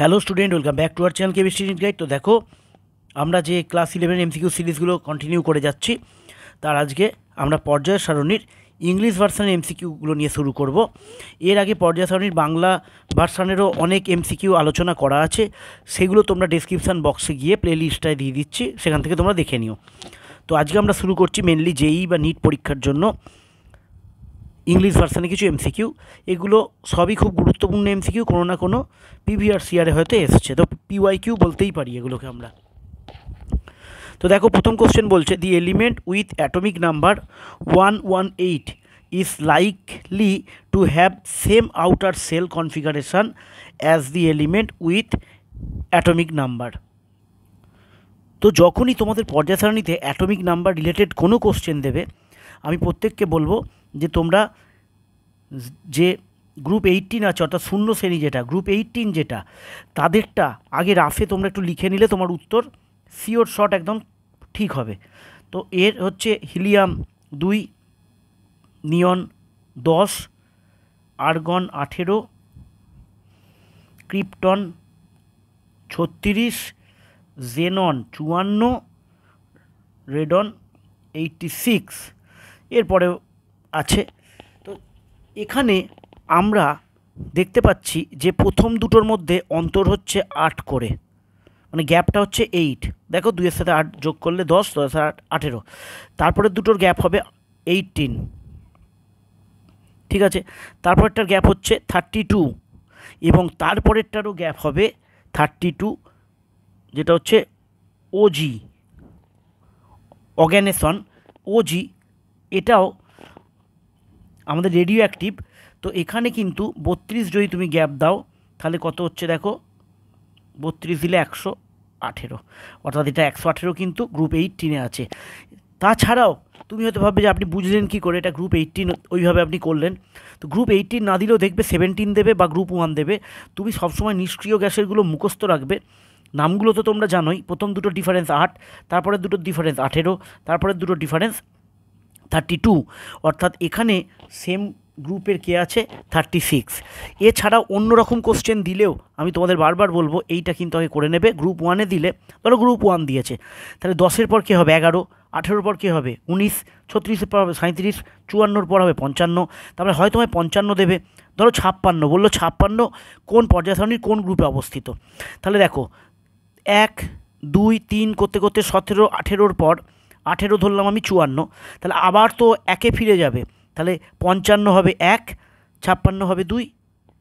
Hello student, welcome back to our channel chemistry NEET guide. তো দেখো, আমরা যে ক্লাস 11 এমসিকিউ সিরিজগুলো কন্টিনিউ করে যাচ্ছি, তার আজকে আমরা পর্যায় সারণীর ইংলিশ ভার্সানের এমসিকিউগুলো নিয়ে শুরু করব। এর আগে পর্যায় সারণীর বাংলা ভার্সানেরও অনেক এমসিকিউ আলোচনা করা আছে, সেগুলো তোমরা ডেসক্রিপশান বক্সে গিয়ে প্লে লিস্টটায় দিয়ে দিচ্ছি, সেখান থেকে তোমরা দেখে নিও। তো আজকে আমরা শুরু করছি মেনলি জেই বা নিট পরীক্ষার জন্য ইংলিশ ভার্সানে কিছু এমসিকিউ। এগুলো সবই খুব গুরুত্বপূর্ণ এমসিকিউ, কোনো না কোনো পিভিআরসিআরে হয়তো এসছে, তো পিওয়াইকিউ বলতেই পারি এগুলোকে আমরা। তো দেখো, প্রথম কোশ্চেন বলছে, the element with atomic number 118 is likely to have same outer shell configuration as the element with atomic number. তো যখনই তোমাদের পর্যায় সারণীতে অ্যাটমিক নাম্বার রিলেটেড কোনো কোশ্চেন দেবে, আমি প্রত্যেককে বলবো যে তোমরা যে গ্রুপ 18 আছে, অর্থাৎ শূন্য শ্রেণী যেটা, গ্রুপ 18 যেটা, তাদেরটা আগে রাফে তোমরা একটু লিখে নিলে তোমার উত্তর সিওর শট একদম ঠিক হবে। তো এর হচ্ছে হিলিয়াম 2, নিয়ন 10, আর্গন 18, ক্রিপ্টন 36, জেনন 54, রেডন 86, এরপরেও আছে। তো এখানে আমরা দেখতে পাচ্ছি যে প্রথম দুটোর মধ্যে অন্তর হচ্ছে 8 করে, মানে গ্যাপটা হচ্ছে 8। দেখো, 2-এর সাথে 8 যোগ করলে 10, 10 আর 8 18। তারপরে দুটোর গ্যাপ হবে 18, ঠিক আছে। তারপরেরটার গ্যাপ হচ্ছে 32, এবং তারপরেরটারও গ্যাপ হবে 32, যেটা হচ্ছে ওজি, অর্গানেশন ওজি, এটাও আমাদের রেডিও অ্যাক্টিভ। তো এখানে কিন্তু 32 যদি তুমি গ্যাপ দাও, তাহলে কত হচ্ছে দেখো, 32 দিলে 118, অর্থাৎ এটা 118 কিন্তু গ্রুপ 18-এ আছে। তাছাড়াও তুমি হয়তো ভাববে যে আপনি বুঝলেন কী করে এটা গ্রুপ 18, ওইভাবে আপনি করলেন। তো গ্রুপ 18 না দিলেও দেখবে 17 দেবে বা গ্রুপ 1 দেবে। তুমি সবসময় নিষ্ক্রিয় গ্যাসেরগুলো মুখস্থ রাখবে। নামগুলো তো তোমরা জানোই, প্রথম দুটো ডিফারেন্স 8, তারপরের দুটো ডিফারেন্স 18, তারপরের দুটো ডিফারেন্স 32, অর্থাৎ এখানে সেম গ্রুপের কে আছে 36। এছাড়া অন্য রকম কোশ্চেন দিলেও আমি তোমাদের বারবার বলবো এইটা কিন্তু আগে করে নেবে। গ্রুপ 1-এ দিলে, ধরো গ্রুপ 1 দিয়েছে, তাহলে 10-এর পর কে হবে 11, 18-র পর কে হবে 19, 36-এর পর হবে 37, 54-র পর হবে 55, তারপরে হয় তোমায় 55 দেবে। ধরো 56 বললো, 56 কোন পর্যায় সারণীর কোন গ্রুপে অবস্থিত। তাহলে দেখো, 1 2 3 করতে করতে 17, 18-র পর 18 ধরলাম আমি 54, তাহলে আবার তো একে ফিরে যাবে, তাহলে 55 হবে 1, 56 হবে 2,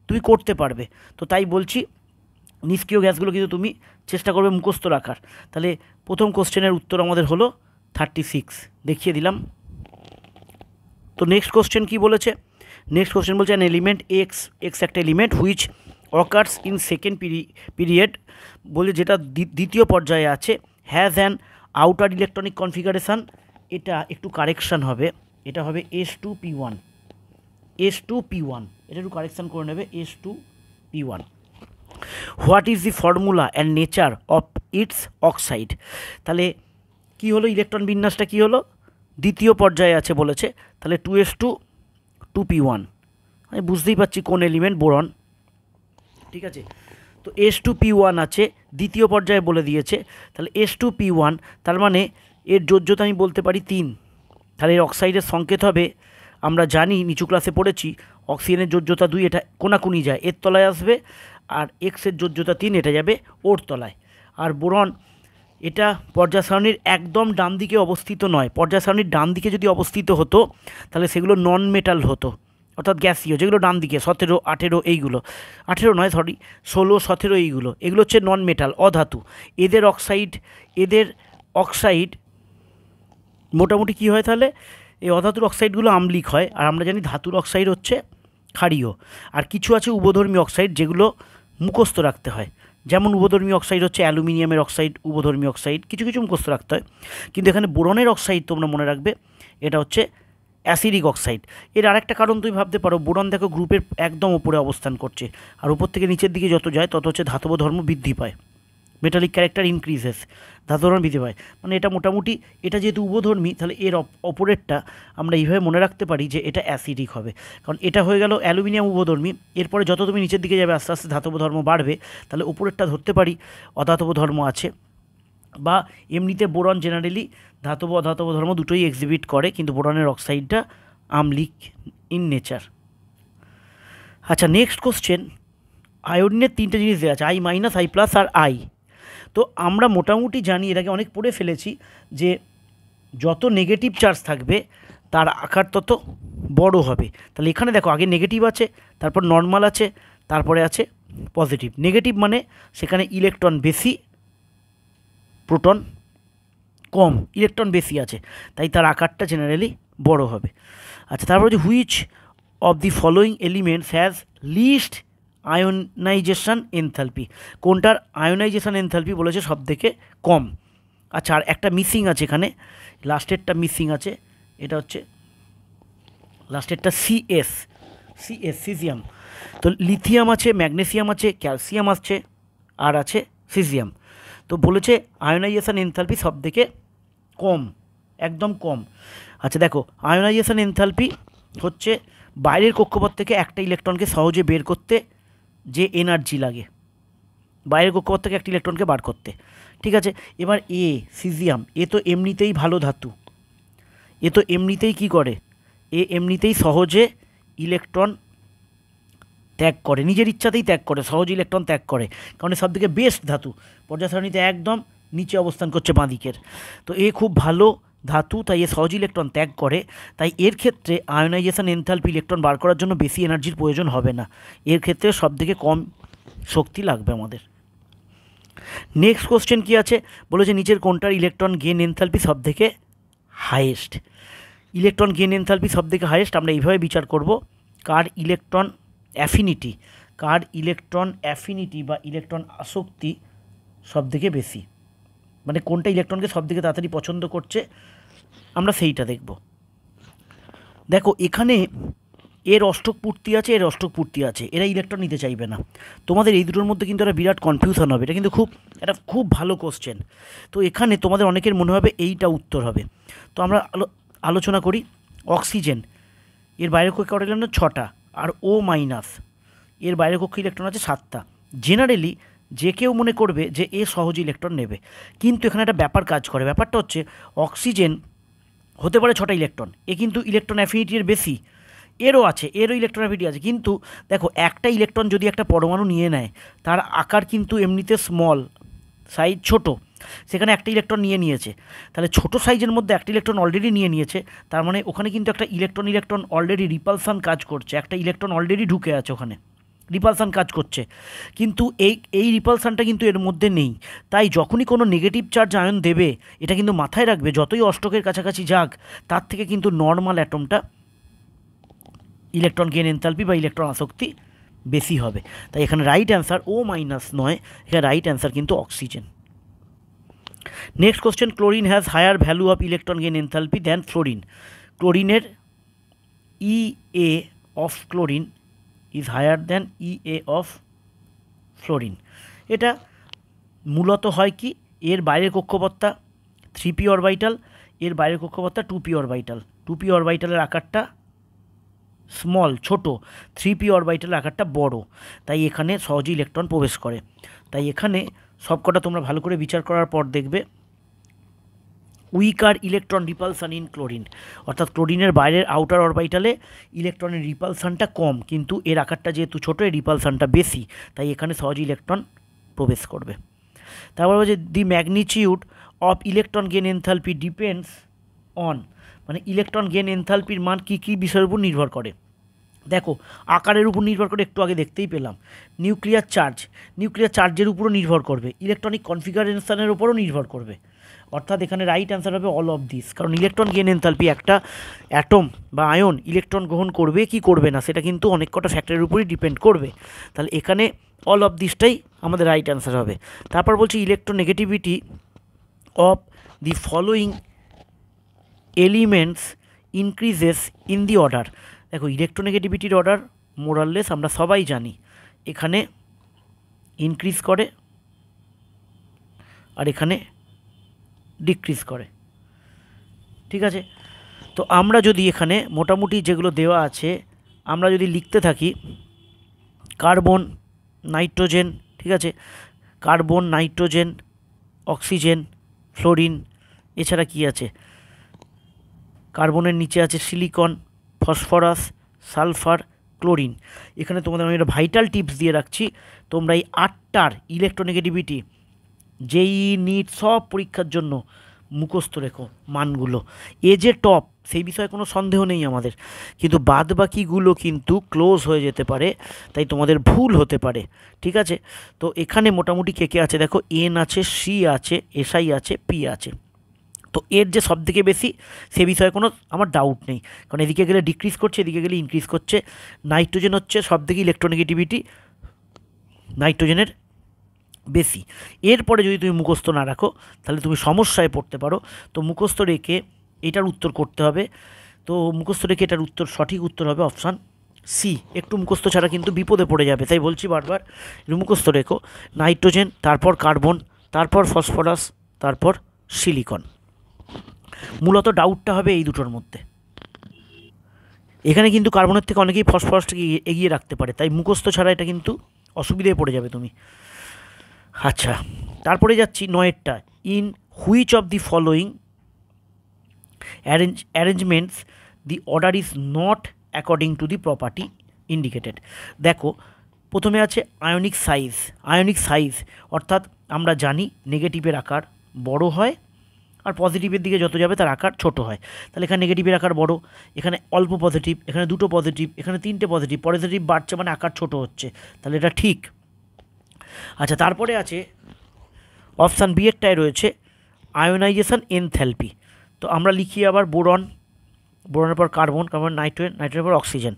তুমি করতে পারবে। তো তাই বলছি, নিষ্ক্রিয় গ্যাসগুলো কিন্তু তুমি চেষ্টা করবে মুখস্থ রাখার। তাহলে প্রথম কোশ্চেনের উত্তর আমাদের হলো 36, দেখিয়ে দিলাম। তো নেক্সট কোশ্চেন কি বলেছে? নেক্সট কোশ্চেন বলছে, অ্যান এলিমেন্ট এক্স, এক্স একটা element which occurs in second period, বলে যেটা দ্বিতীয় পর্যায়ে আছে, has an outer electronic configuration, এটা একটু কারেকশান হবে, এটা হবে S2P1, S2P1, এটা একটু কারেকশান করে নেবে, S2P1। What is the formula and nature of its oxide, তাহলে কী হলো, ইলেকট্রন বিন্যাসটা কী হলো, দ্বিতীয় পর্যায়ে আছে বলেছে, তাহলে 2s2 2p1, আমি বুঝতেই পারছি কোন এলিমেন্ট, বোরন, ঠিক আছে। তো S2P1 আছে, দ্বিতীয় পর্যায়ে বলে দিয়েছে, তাহলে S2P1, তার মানে এর যোজ্যতা আমি বলতে পারি 3, তাহলে এর অক্সাইডের সংকেত হবে, আমরা জানি নিচু ক্লাসে পড়েছি, অক্সিজেনের যোজ্যতা 2, এটা কোনাকুনি যায়, এর তলায় আসবে, আর এক্সের যোজ্যতা 3, এটা যাবে ওর তলায়। আর বোরন, এটা পর্যায় সারণীর একদম ডান দিকে অবস্থিত নয়, পর্যায় সারণীর ডান দিকে যদি অবস্থিত হতো তাহলে সেগুলো নন মেটাল হতো, অর্থাৎ গ্যাসীয়, যেগুলো ডান দিকে 17, 18 এইগুলো, 18 নয় সরি, 16, 17 এগুলো হচ্ছে নন মেটাল, অধাতু। এদের অক্সাইড মোটামুটি কী হয়, তাহলে এই অধাতুর অক্সাইডগুলো আম্লিক হয়, আর আমরা জানি ধাতুর অক্সাইড হচ্ছে ক্ষারীয়। আর কিছু আছে উভধর্মী অক্সাইড, যেগুলো মুখস্থ রাখতে হয়, যেমন উভধর্মী অক্সাইড হচ্ছে অ্যালুমিনিয়ামের অক্সাইড, উভধর্মী অক্সাইড কিছু কিছু মুখস্থ রাখতে হয়। কিন্তু এখানে বোরনের অক্সাইড তোমরা মনে রাখবে, এটা হচ্ছে অ্যাসিডিক অক্সাইড। এর আরেকটা কারণ তুমি ভাবতে পারো, বোরন দেখো গ্রুপের একদম ওপরে অবস্থান করছে, আর উপর থেকে নিচের দিকে যত যায় তত হচ্ছে ধাতব ধর্ম বৃদ্ধি পায়, মেটালিক ক্যারেক্টার ইনক্রিজেস, ধাতব ধর্ম বৃদ্ধি পায়। মানে এটা মোটামুটি, এটা যেহেতু উভধর্মী, তাহলে এর অপরেরটা আমরা এইভাবে মনে রাখতে পারি যে এটা অ্যাসিডিক হবে, কারণ এটা হয়ে গেল অ্যালুমিনিয়াম উভধর্মী। এরপরে যত তুমি নিচের দিকে যাবে আস্তে আস্তে ধাতব ধর্ম বাড়বে, তাহলে উপরেরটা ধরতে পারি অধাতব ধর্ম আছে। বা এমনিতে বোরন জেনারেলি ধাতব অধাতব ধর্ম দুটোই এক্সিবিট করে, কিন্তু বোরনের অক্সাইডটা আম্লিক ইন নেচার। আচ্ছা, নেক্সট কোশ্চেন, আয়োডিনের তিনটে জিনিস দেওয়া আছে, আই মাইনাস, আই প্লাস আর আই। তো আমরা মোটামুটি জানি, এর আগে অনেক পড়ে ফেলেছি, যে যত নেগেটিভ চার্জ থাকবে তার আকার তত বড় হবে। তাহলে এখানে দেখো, আগে নেগেটিভ আছে, তারপর নর্মাল আছে, তারপরে আছে পজিটিভ। নেগেটিভ মানে সেখানে ইলেকট্রন বেশি, প্রোটন কম, ইলেকট্রন বেশি আছে, তাই তার আকারটা জেনারেলি বড় হবে। আচ্ছা, তারপর হচ্ছে which of the following elements has least ionisation enthalpy, কোনটার আয়োনাইজেশন এনথালপি বলেছে সব থেকে কম। আচ্ছা, আর একটা মিসিং আছে এখানে, লাস্টেরটা মিসিং আছে, এটা হচ্ছে লাস্টেরটা সিএস, সিজিয়াম। তো লিথিয়াম আছে, ম্যাগনেসিয়াম আছে, ক্যালসিয়াম আছে, আর আছে সিজিয়াম। তো বলেছে আয়োনাইজেশন এনথালপি সব থেকে কম, একদম কম। আচ্ছা দেখো, আয়োনাইজেশন এনথালপি হচ্ছে বাইরের কক্ষপথ থেকে একটা ইলেকট্রনকে সহজে বের করতে যে এনার্জি লাগে, বাইরের কক্ষপথ থেকে একটা ইলেকট্রনকে বার করতে, ঠিক আছে। এবার সিজিয়াম, এ তো এমনিতেই ভালো ধাতু, এ তো এমনিতেই কী করে, এ এমনিতেই সহজে ইলেকট্রন ত্যাগ করে, নিজের ইচ্ছাতেই ত্যাগ করে, সহজ ইলেকট্রন ত্যাগ করে, কারণ সব থেকে বেস্ট ধাতু, পর্যায় সারণীতে একদম নিচে অবস্থান করছে বাঁ দিকের। তো এ খুব ভালো ধাতু, তাই এ সহজ ইলেকট্রন ত্যাগ করে, তাই এর ক্ষেত্রে আয়োনাইজেশন এনথালপি ইলেকট্রন বার করার জন্য বেশি এনার্জির প্রয়োজন হবে না, এর ক্ষেত্রে সব থেকে কম শক্তি লাগবে আমাদের। নেক্সট কোশ্চেন কী আছে, বলেছে নিচের কোনটার ইলেকট্রন গেন এনথালপি সব থেকে হাইয়েস্ট। ইলেকট্রন গেন এনথালপি সব থেকে হাইয়েস্ট আমরা এইভাবে বিচার করব, কার ইলেকট্রন অ্যাফিনিটি, কার ইলেকট্রন অ্যাফিনিটি বা ইলেকট্রন আসক্তি সব থেকে বেশি, মানে কোনটা ইলেকট্রনকে সব থেকে তাড়াতাড়ি পছন্দ করছে, আমরা সেইটা দেখব। দেখো এখানে এর অষ্টক পূর্তি আছে, এর অষ্টক পূর্তি আছে, এরা ইলেকট্রন নিতে চাইবে না। তোমাদের এই দুটোর মধ্যে কিন্তু একটা বিরাট কনফিউশন হবে, এটা কিন্তু খুব ভালো কোশ্চেন। তো এখানে তোমাদের অনেকের মনে হবে এইটা উত্তর হবে। তো আমরা আলোচনা করি। অক্সিজেন, এর বাইরের কক্ষে ইলেকট্রন 6টা, আর ও মাইনাস, এর বাইরের কক্ষে ইলেকট্রন আছে 7টা। জেনারেলি যে কেউ মনে করবে যে এ সহজ ইলেকট্রন নেবে, কিন্তু এখানে একটা ব্যাপার কাজ করে। ব্যাপারটা হচ্ছে অক্সিজেন হতে পারে 6টা ইলেকট্রন, এ কিন্তু ইলেকট্রন অ্যাফিনিটির বেশি, এরও আছে, এরও ইলেকট্রন অ্যাফিনিটি আছে, কিন্তু দেখো একটা ইলেকট্রন যদি একটা পরমাণু নিয়ে নেয়, তার আকার কিন্তু এমনিতে স্মল সাইজ, ছোট, সেখানে একটা ইলেকট্রন নিয়েছে, তাহলে ছোট সাইজের মধ্যে একটা ইলেকট্রন অলরেডি নিয়েছে, তার মানে ওখানে কিন্তু একটা ইলেকট্রন অলরেডি রিপালসান কাজ করছে, একটা ইলেকট্রন অলরেডি ঢুকে আছে ওখানে, রিপালসান কাজ করছে, কিন্তু এই রিপালসানটা কিন্তু এর মধ্যে নেই। তাই যখনই কোনো নেগেটিভ চার্জ আয়ন দেবে, এটা কিন্তু মাথায় রাখবে, যতই অষ্টকের কাছাকাছি যাক, তার থেকে কিন্তু নর্মাল অ্যাটমটা ইলেকট্রন গেন এনথালপি বা ইলেকট্রন আসক্তি বেশি হবে। তাই এখানে রাইট অ্যান্সার ও মাইনাস নয়, এখানে রাইট অ্যান্সার কিন্তু oxygen. Next question, chlorine has higher value of electron gain enthalpy than fluorine. ক্লোরিনের EA of chlorine is higher than EA of fluorine. এটা মূলত হয় কি, এর বাইরের কক্ষপথটা 3p অরবিটাল, এর বাইরের কক্ষপথটা 2p অরবিটাল, 2p অরবিটালের আকারটা স্মল, ছোট, 3p অরবিটালের আকারটা বড়, তাই এখানে সহজে ইলেকট্রন প্রবেশ করে। তাই এখানে সবকটা তোমরা ভালো করে বিচার করার পর দেখবে উইকার ইলেকট্রন রিপালসান ইন ক্লোরিন, অর্থাৎ ক্লোরিনের বাইরের আউটার অরবিটালে ইলেকট্রনের রিপালসানটা কম, কিন্তু এর আকারটা যেহেতু ছোটো, এর রিপালসানটা বেশি, তাই এখানে সহজে ইলেকট্রন প্রবেশ করবে। তারপর হচ্ছে the magnitude of electron gain enthalpy depends on, মানে ইলেকট্রন গেন এনথালপির মান কী কী বিষয়ের উপর নির্ভর করে। দেখো আকারের উপর নির্ভর করে, একটু আগে দেখতেই পেলাম, নিউক্লিয়ার চার্জের উপরও নির্ভর করবে, ইলেকট্রনিক কনফিগারেশনের উপরও নির্ভর করবে, অর্থাৎ এখানে রাইট অ্যান্সার হবে অল অফ দিস। কারণ ইলেকট্রন গেন এনথালপি, একটা অ্যাটম বা আয়ন ইলেকট্রন গ্রহণ করবে কি করবে না, সেটা কিন্তু অনেক কটা ফ্যাক্টরের উপরই ডিপেন্ড করবে। তাহলে এখানে অল অফ দিসটাই আমাদের রাইট অ্যান্সার হবে। তারপর বলছি electronegativity of the following elements increases in the order. দেখো ইলেকট্রোনেগেটিভিটির অর্ডার মোরাললেস আমরা সবাই জানি, এখানে ইনক্রিজ করে আর এখানে ডিক্রিজ করে। ঠিক আছে, তো আমরা যদি এখানে মোটামুটি যেগুলো দেওয়া আছে আমরা যদি লিখতে থাকি কার্বন, নাইট্রোজেন, ঠিক আছে, কার্বন, নাইট্রোজেন, অক্সিজেন, ফ্লোরিন, এছাড়া কি আছে, কার্বনের নিচে আছে সিলিকন, ফসফরাস, সালফার, ক্লোরিন। এখানে তোমাদের আমি একটা ভাইটাল টিপস দিয়ে রাখছি, তোমরা এই 8টার ইলেকট্রোনেগেটিভিটি যেই নিট সব পরীক্ষার জন্য মুখস্থ রেখো মানগুলো। এ যে টপ সেই বিষয়ে কোনো সন্দেহ নেই আমাদের, কিন্তু বাদ বাকিগুলো কিন্তু ক্লোজ হয়ে যেতে পারে, তাই তোমাদের ভুল হতে পারে। ঠিক আছে, তো এখানে মোটামুটি কে কে আছে দেখো, এন আছে, সি আছে, এসআই আছে, পি আছে। তো এর যে সব থেকে বেশি সে বিষয়ে কোনো আমার ডাউট নেই, কারণ এদিকে গেলে ডিক্রিজ করছে, এদিকে গেলে ইনক্রিজ করছে। নাইট্রোজেন হচ্ছে সব থেকে ইলেকট্রোনেগেটিভিটি নাইট্রোজেনের বেশি। এরপরে যদি তুমি মুখস্থ না রাখো তাহলে তুমি সমস্যায় পড়তে পারো। তো মুখস্থ রেখে এটার উত্তর করতে হবে। তো মুখস্থ রেখে এটার উত্তর, সঠিক উত্তর হবে অপশান সি। একটু মুখস্থ ছাড়া কিন্তু বিপদে পড়ে যাবে, তাই বলছি বারবার মুখস্থ রেখো। নাইট্রোজেন, তারপর কার্বন, তারপর ফসফরাস, তারপর সিলিকন। মূলত ডাউটটা হবে এই দুটোর মধ্যে। এখানে কিন্তু কার্বনের থেকে অনেকেই ফসফরাসটাকে এগিয়ে রাখতে পারে, তাই মুখস্থ ছাড়া এটা কিন্তু অসুবিধায় পড়ে যাবে তুমি। আচ্ছা, তারপরে যাচ্ছি 9টা। In which of the following arrangements the order is not according to the property indicated. দেখো প্রথমে আছে আয়নিক সাইজ। আয়নিক সাইজ অর্থাৎ আমরা জানি নেগেটিভের আকার বড় হয় আর পজিটিভের দিকে যত যাবে তার আকার ছোট হয়। তাহলে এখানে নেগেটিভের আকার বড়, এখানে অল্প পজিটিভ, এখানে 2টো পজিটিভ, এখানে 3টে পজিটিভ, পজিটিভ বাড়ছে মানে আকার ছোট হচ্ছে, তাহলে এটা ঠিক। আচ্ছা, তারপরে আছে অপশান বি এরটায় রয়েছে আয়োনাইজেশন এনথ্যালপি। তো আমরা লিখি আবার বোরন, বোরনের পর কার্বন, কার্বন নাইট্রোজেন, নাইট্রোজেনের পর অক্সিজেন।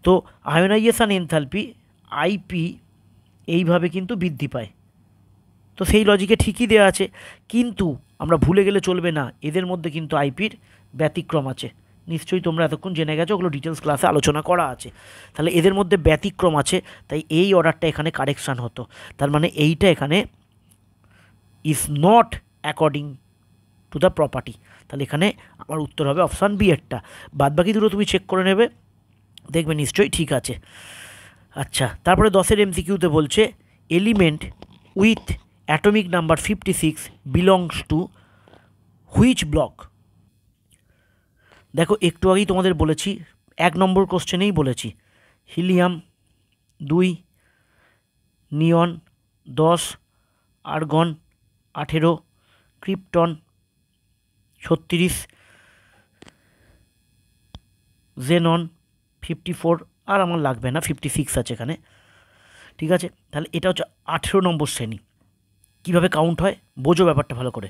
তো আয়োনাইজেশন এনথ্যালপি আইপি এইভাবে কিন্তু বৃদ্ধি পায়। তো সেই লজিকে ঠিকই দেওয়া আছে, কিন্তু আমরা ভুলে গেলে চলবে না এদের মধ্যে কিন্তু আইপির ব্যতিক্রম আছে। নিশ্চয়ই তোমরা এতক্ষণ জেনে গেছো, ওগুলো ডিটেলস ক্লাসে আলোচনা করা আছে। তাহলে এদের মধ্যে ব্যতিক্রম আছে, তাই এই অর্ডারটা এখানে কারেকশান হতো। তার মানে এইটা এখানে is not according to the property. তাহলে এখানে আমার উত্তর হবে অপশান বি এরটা। বাদবাকি দুটো তুমি চেক করে নেবে, দেখবে নিশ্চয়ই ঠিক আছে। আচ্ছা, তারপরে 10এর এমসিকিউতে বলছে element with atomic number 56 belongs to which block. দেখো একটু আগেই তোমাদের বলেছি, 1 নম্বর কোশ্চেনেই বলেছি হিলিয়াম 2, নিয়ন 10, আর্গন 18, ক্রিপ্টন 36, জেনন 54, আর আমার লাগবে না, 56 আছে এখানে। ঠিক আছে, তাহলে এটা হচ্ছে 18 নম্বর শ্রেণী। কীভাবে কাউন্ট হয় বোঝো ব্যাপারটা ভালো করে।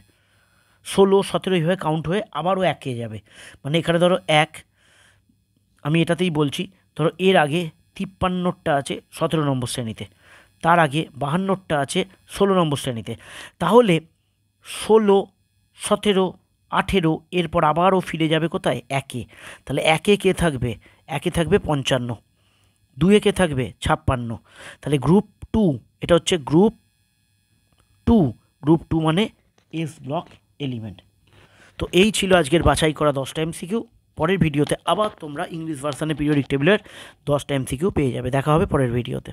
16, 17 এইভাবে কাউন্ট হয়ে আবারও 1-এ যাবে। মানে এখানে ধরো 1, আমি এটাতেই বলছি, ধরো এর আগে 53টা আছে 17 নম্বর শ্রেণীতে, তার আগে 52টা আছে 16 নম্বর শ্রেণীতে। তাহলে 16, 17, 18 এরপর আবারও ফিরে যাবে কোথায়, 1-এ। তাহলে 1-এ কে থাকবে, 1-এ থাকবে 55, 2-এ কে থাকবে 56। তাহলে গ্রুপ 2, এটা হচ্ছে গ্রুপ 2। গ্রুপ 2 মানে এস ব্লক এলিমেন্ট। তো এই ছিল আজকের বাছাই করা 10টা এমসিকিউ। পরের ভিডিওতে আবার তোমরা ইংলিশ ভার্সানে পিরিয়ডিক টেবিলের 10টা এমসিকিউ পেয়ে যাবে। দেখা হবে পরের ভিডিওতে।